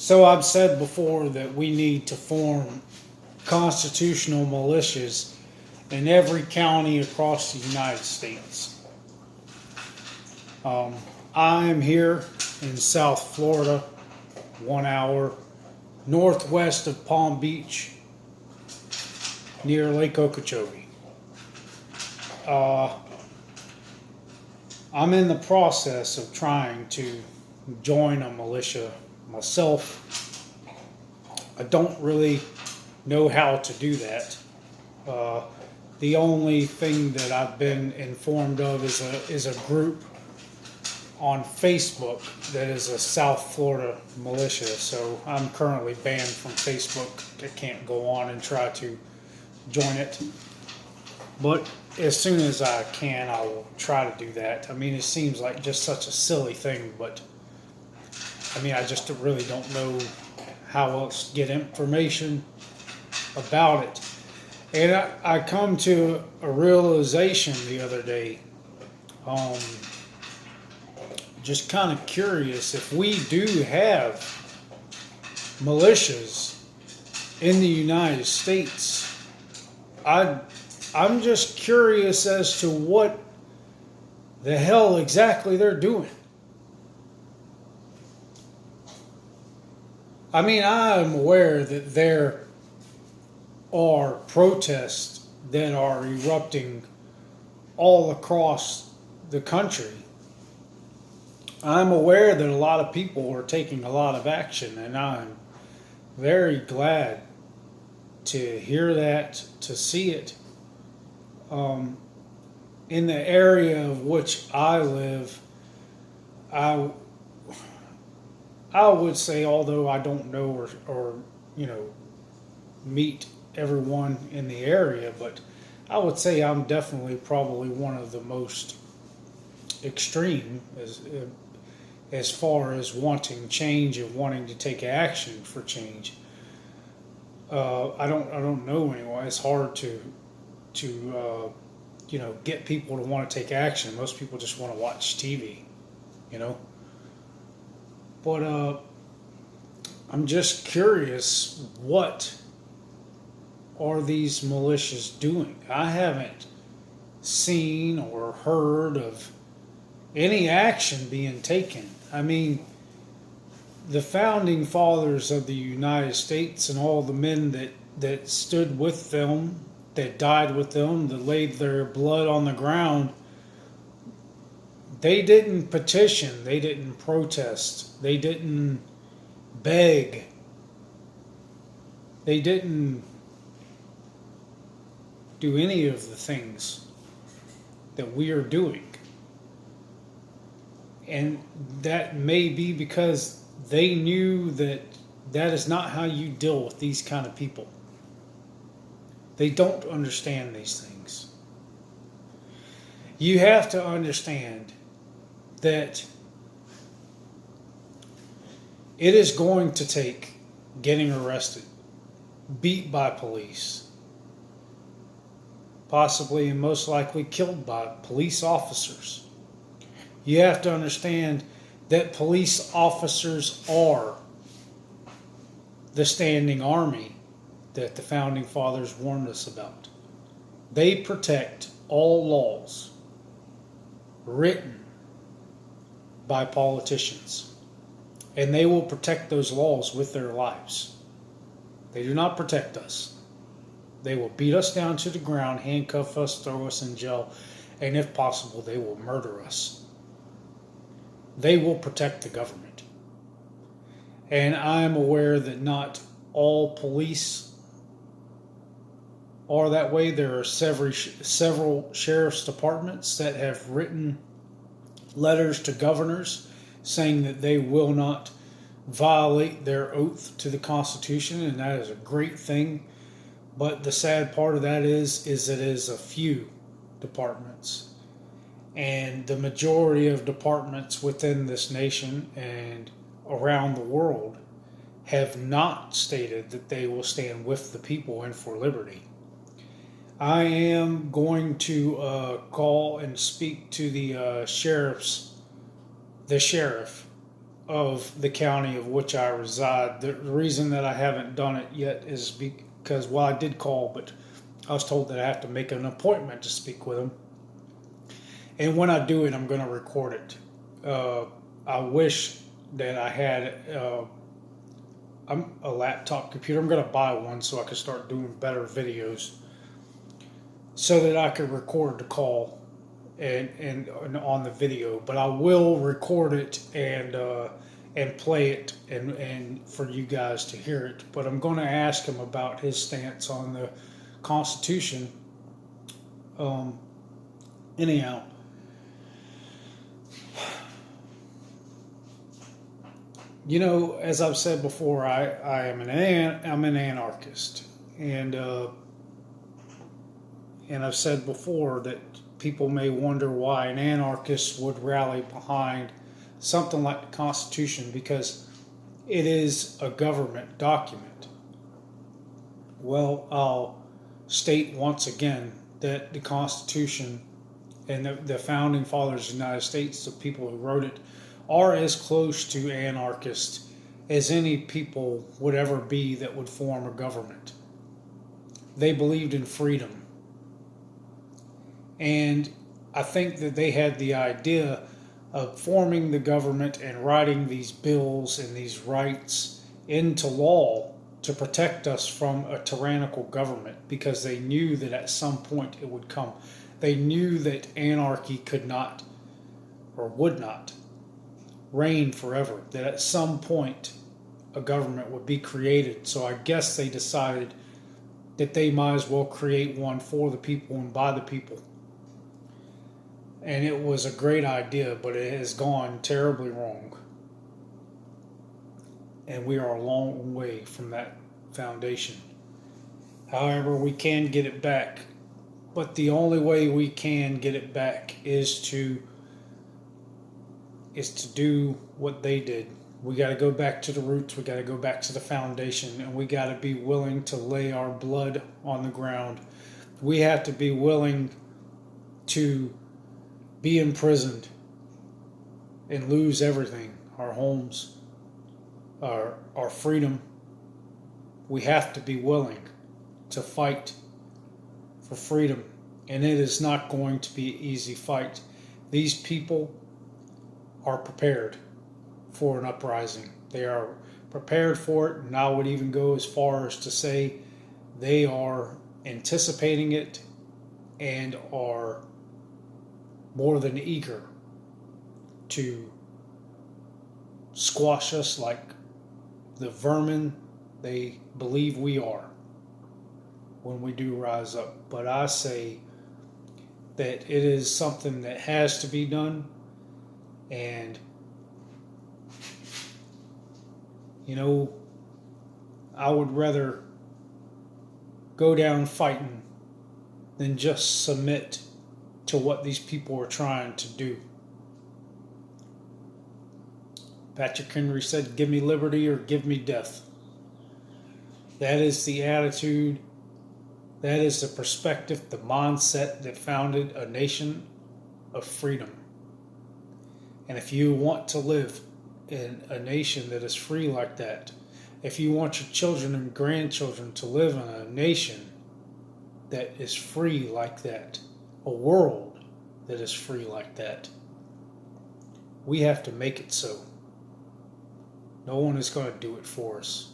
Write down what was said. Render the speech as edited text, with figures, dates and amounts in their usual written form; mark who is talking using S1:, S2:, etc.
S1: So I've said before that we need to form constitutional militias in every county across the United States. Um, I'm here in South Florida, 1 hour northwest of Palm Beach, near Lake Okeechobee. Uh, I'm in the process of trying to join a militia myself. I don't really know how to do that. Uh, the only thing that I've been informed of is a group on Facebook that is a South Florida militia. So I'm currently banned from Facebook. I can't go on and try to join it. But as soon as I can, I will try to do that. I mean, it seems like just such a silly thing, but I mean, I just really don't know how else to get information about it. And I come to a realization the other day, um, just kind of curious if we do have militias in the United States. I'm just curious as to what the hell exactly they're doing. I mean, I'm aware that there are protests that are erupting all across the country. I'm aware that a lot of people are taking a lot of action, and I'm very glad to hear that, to see it. Um, in the area of which I live, I I would say, although I don't know or you know meet everyone in the area, but I would say I'm definitely probably one of the most extreme as far as wanting change and wanting to take action for change. I don't know anyone. It's hard to get people to want to take action. Most people just want to watch TV, you know. But I'm just curious, what are these militias doing? I haven't seen or heard of any action being taken. I mean, the founding fathers of the United States and all the men that stood with them, that died with them, that laid their blood on the ground, they didn't petition, they didn't protest, they didn't beg, they didn't do any of the things that we are doing. And that may be because they knew that that is not how you deal with these kind of people. They don't understand these things. You have to understand that it is going to take getting arrested, beat by police, possibly and most likely killed by police officers. You have to understand that police officers are the standing army that the founding fathers warned us about. They protect all laws written by politicians, and they will protect those laws with their lives. They do not protect us. They will beat us down to the ground, handcuff us, throw us in jail, and if possible, they will murder us. They will protect the government. And I'm aware that not all police are that way. There are several sheriff's departments that have written letters to governors saying that they will not violate their oath to the Constitution, and that is a great thing. But the sad part of that is it is a few departments. And the majority of departments within this nation and around the world have not stated that they will stand with the people and for liberty. I am going to call and speak to the sheriff of the county of which I reside. The reason that I haven't done it yet is because, well, I did call, but I was told that I have to make an appointment to speak with them. And when I do it, I'm going to record it. I wish that I had a laptop computer. I'm going to buy one so I can start doing better videos, so that I could record the call and on the video. But I will record it and play it and for you guys to hear it. But I'm going to ask him about his stance on the Constitution. Anyhow, you know, as I've said before, I'm an anarchist, and I've said before that people may wonder why an anarchist would rally behind something like the Constitution, because it is a government document. Well, I'll state once again that the Constitution and the founding fathers of the United States, the people who wrote it, are as close to anarchists as any people would ever be that would form a government. They believed in freedom. And I think that they had the idea of forming the government and writing these bills and these rights into law to protect us from a tyrannical government, because they knew that at some point it would come. They knew that anarchy could not or would not reign forever, that at some point a government would be created. So I guess they decided that they might as well create one for the people and by the people. And it was a great idea, but it has gone terribly wrong. And we are a long way from that foundation. However, we can get it back. But the only way we can get it back is to do what they did. We got to go back to the roots. We got to go back to the foundation, and we got to be willing to lay our blood on the ground. We have to be willing to be imprisoned and lose everything, our homes, our freedom. We have to be willing to fight for freedom, and it is not going to be an easy fight. These people are prepared for an uprising. They are prepared for it, and I would even go as far as to say they are anticipating it and are more than eager to squash us like the vermin they believe we are when we do rise up. But I say that it is something that has to be done, and you know, I would rather go down fighting than just submit to what these people are trying to do. Patrick Henry said, "Give me liberty or give me death." That is the attitude, that is the perspective, the mindset that founded a nation of freedom. And if you want to live in a nation that is free like that, if you want your children and grandchildren to live in a nation that is free like that, a world that is free like that, we have to make it so. No one is going to do it for us.